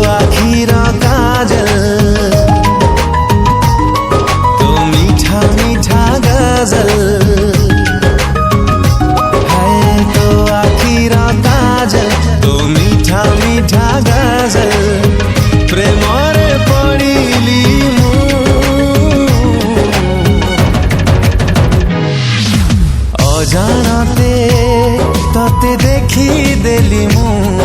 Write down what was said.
आखिर काजल, तो मीठा मीठा गजल है। तो आखिर काजल, तो मीठा मीठा गजल, प्रेमरे पड़िली अजानते तते देखी देली मु।